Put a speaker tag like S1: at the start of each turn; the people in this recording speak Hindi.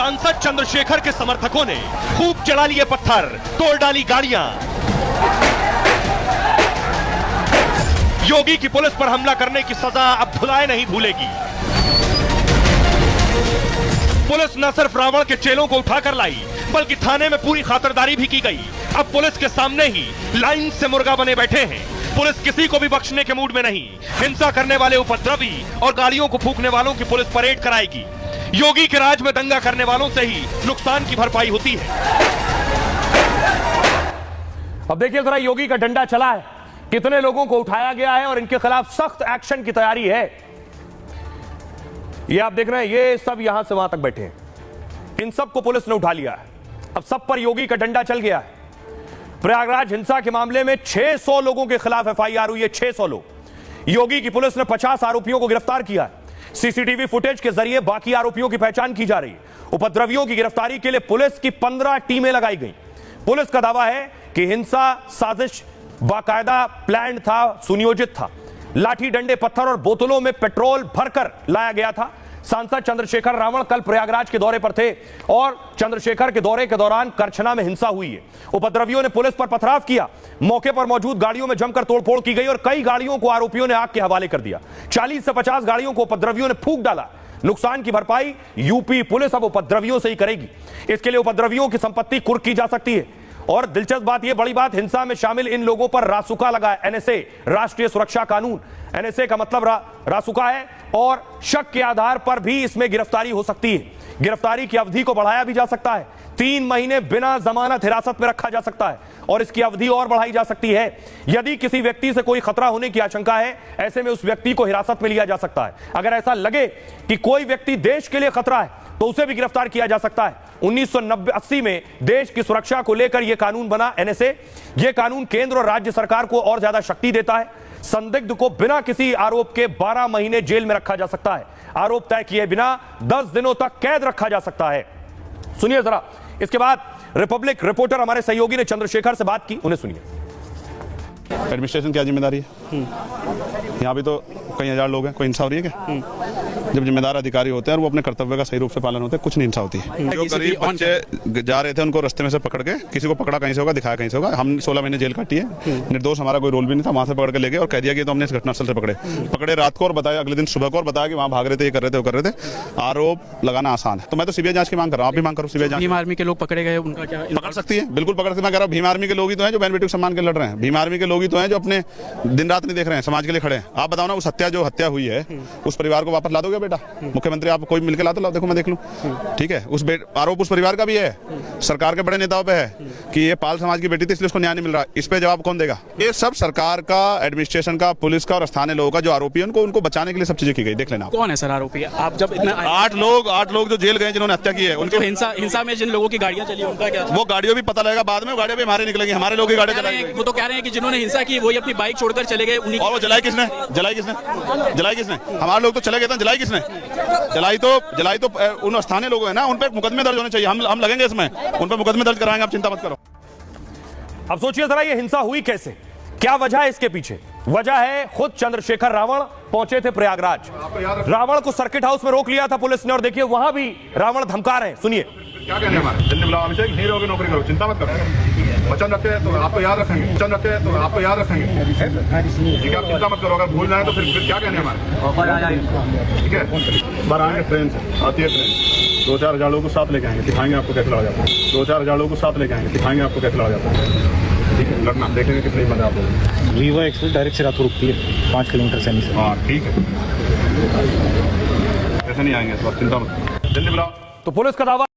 S1: सांसद चंद्रशेखर के समर्थकों ने खूब चला लिए पत्थर, तोड़ डाली गाड़ियां। योगी की पुलिस पर हमला करने की सजा अब भुलाए नहीं भूलेगी। पुलिस न सिर्फ रावण के चेलों को उठाकर लाई, बल्कि थाने में पूरी खातिरदारी भी की गई। अब पुलिस के सामने ही लाइन से मुर्गा बने बैठे हैं। पुलिस किसी को भी बख्शने के मूड में नहीं। हिंसा करने वाले उपद्रवी और गाड़ियों को फूंकने वालों की पुलिस परेड कराएगी। योगी के राज में दंगा करने वालों से ही नुकसान की भरपाई होती है।
S2: अब देखिए जरा योगी का डंडा चला है, कितने लोगों को उठाया गया है और इनके खिलाफ सख्त एक्शन की तैयारी है। ये आप देख रहे हैं, ये सब यहां से वहां तक बैठे हैं, इन सबको पुलिस ने उठा लिया है। अब सब पर योगी का डंडा चल गया है। प्रयागराज हिंसा के मामले में 600 लोगों के खिलाफ एफआईआर हुई है। 600 लोग। योगी की पुलिस ने 50 आरोपियों को गिरफ्तार किया है। सीसीटीवी फुटेज के जरिए बाकी आरोपियों की पहचान की जा रही है। उपद्रवियों की गिरफ्तारी के लिए पुलिस की 15 टीमें लगाई गई। पुलिस का दावा है कि हिंसा साजिश बाकायदा प्लान था, सुनियोजित था। लाठी, डंडे, पत्थर और बोतलों में पेट्रोल भरकर लाया गया था। सांसद चंद्रशेखर रावण कल प्रयागराज के दौरे पर थे और चंद्रशेखर के दौरे के दौरान करछना में हिंसा हुई है। उपद्रवियों ने पुलिस पर पथराव किया। मौके पर मौजूद गाड़ियों में जमकर तोड़फोड़ की गई और कई गाड़ियों को आरोपियों ने आग के हवाले कर दिया। 40 से 50 गाड़ियों को उपद्रवियों ने फूंक डाला। नुकसान की भरपाई यूपी पुलिस अब उपद्रवियों से ही करेगी। इसके लिए उपद्रवियों की संपत्ति कुर्क की जा सकती है। और दिलचस्प बात यह, बड़ी बात, हिंसा में शामिल इन लोगों पर रासुका लगा है। एनएसए, राष्ट्रीय सुरक्षा कानून। एनएसए का मतलब रासुका है और शक के आधार पर भी इसमें गिरफ्तारी हो सकती है। गिरफ्तारी की अवधि को बढ़ाया भी जा सकता है। 3 महीने बिना जमानत हिरासत में रखा जा सकता है और इसकी अवधि और बढ़ाई जा सकती है। यदि किसी व्यक्ति से कोई खतरा होने की आशंका है, ऐसे में उस व्यक्ति को हिरासत में लिया जा सकता है। अगर ऐसा लगे कि कोई व्यक्ति देश के लिए खतरा है तो उसे भी गिरफ्तार किया जा सकता है। 1980 में देश की सुरक्षा को लेकर यह कानून बना, एनएसए। यह कानून केंद्र और राज्य सरकार को और ज्यादा शक्ति देता है। संदिग्ध को बिना किसी आरोप के 12 महीने जेल में रखा जा सकता है। आरोप तय किए बिना 10 दिनों तक कैद रखा जा सकता है। सुनिए जरा। इसके बाद रिपब्लिक रिपोर्टर हमारे सहयोगी ने चंद्रशेखर से बात की, उन्हें सुनिए।
S3: एडमिनिस्ट्रेशन क्या जिम्मेदारी है? यहाँ भी तो कई हजार लोग हैं, कोई हिंसा हो रही है क्या? जब जिम्मेदार अधिकारी होते हैं और वो अपने कर्तव्य का सही रूप से पालन होता है, कुछ नहीं हिंसा होती है। जो गरीब बच्चे जा रहे थे उनको रास्ते में से पकड़ के, किसी को पकड़ा कहीं से होगा, दिखाया कहीं से होगा। हम 16 महीने जेल काटी है। निर्दोष, हमारा कोई रोल भी नहीं था। वहां से पकड़ के ले गए और कह दिया कि तो हमने इस घटनास्थल से पकड़े रात को और बताया अगले दिन सुबह को और बताया कि वहाँ भाग रहे थे, ये कर रहे थे, वो कर रहे थे। आरोप लगाना आसान है। तो मैं तो सीबीआई जांच की मांग कर रहा हूँ। आप भी मांग करो सीबीआई जांच।
S4: भीम आर्मी के लोग पकड़े गए, उनका क्या?
S3: पकड़ सकती है, बिल्कुल पकड़ सकती है। मैं कह रहा हूँ भीम आर्मी के लोग ही तो हैं जो बहन बेटी को सम्मान के लड़ रहे हैं। भीम आर्मी के लोग ही तो हैं जो अपने दिन रात नहीं देख रहे हैं, समाज के लिए खड़े हैं। आप बताओ ना, उस हत्या हुई है, उस परिवार को वापस ला दोगे बेटा? मुख्यमंत्री आप कोई मिलकर ला तो लाओ, देखो मैं देख लूं। ठीक है, उस आरोप उस परिवार का भी है, सरकार के बड़े नेताओं पे है कि ये पाल समाज की बेटी थी इसलिए उसको न्याय नहीं मिल रहा। इस पे जवाब कौन देगा? ये सब सरकार का, एडमिनिस्ट्रेशन का, पुलिस का और स्थानीय लोगों का जो आरोपी है उनको बचाने के लिए सब चीजें की गई। देख लेना।
S4: कौन है सर आरोपी? आप जब इतना
S3: 8 लोग जो जेल गए जिन्होंने हत्या की है, उनको
S4: हिंसा में जिन लोगों की गाड़ियां चली उनका क्या?
S3: वो गाड़ियों भी पता लगेगा बाद में। गाड़ियां भी हमारे निकलेंगी, हमारे लोग की गाड़ियां चलाएंगे।
S4: वो तो कह रहे हैं कि जिन्होंने हिंसा की वही अपनी बाइक छोड़कर चले गए।
S3: और वो जलाई किसने? हमारे लोग तो चले गए थे। जलाई किसने? जलाई तो उन स्थानीय लोग हैं ना, उन पे मुकदमे दर्ज होने चाहिए। हम लगेंगे इसमें, उन पे मुकदमे दर्ज कराएंगे, आप चिंता मत करो।
S2: अब सोचिए जरा, ये हिंसा हुई कैसे? क्या वजह है इसके पीछे? वजह है खुद चंद्रशेखर रावण पहुंचे थे प्रयागराज। रावण को सर्किट हाउस में रोक लिया था पुलिस ने और देखिए वहां भी रावण धमका रहे हैं। सुनिए।
S3: क्या कहने हमारे दिल्ली बुलाओ, अभिषेक हीरो की नौकरी करो, चिंता मत करो। वचन रखते हैं तो आपको याद रखेंगे, ठीक है? आप चिंता मत करो, अगर भूल जाए तो फिर क्या कहने हमारे। ठीक है, बार आएंगे ट्रेन से, आती है ट्रेन। 2-4 हजार लोगों को साथ लेके आएंगे, दिखाएंगे आपको कैसे लड़ा जाता है। 2-4 हजार लोगों को साथ लेके आएंगे, दिखाएंगे आपको कैसे लड़ा जाता है। ठीक है, लड़ना देखेंगे कितनी मजा आप लोग।
S5: वीवा एक्सप्रेस डायरेक्ट से रात को रुकती है 5 किलोमीटर से नीचे।
S3: हाँ ठीक है, ऐसे नहीं आएंगे इस बार, चिंता मत। दिल्ली बुलाओ।
S2: तो पुलिस का दावा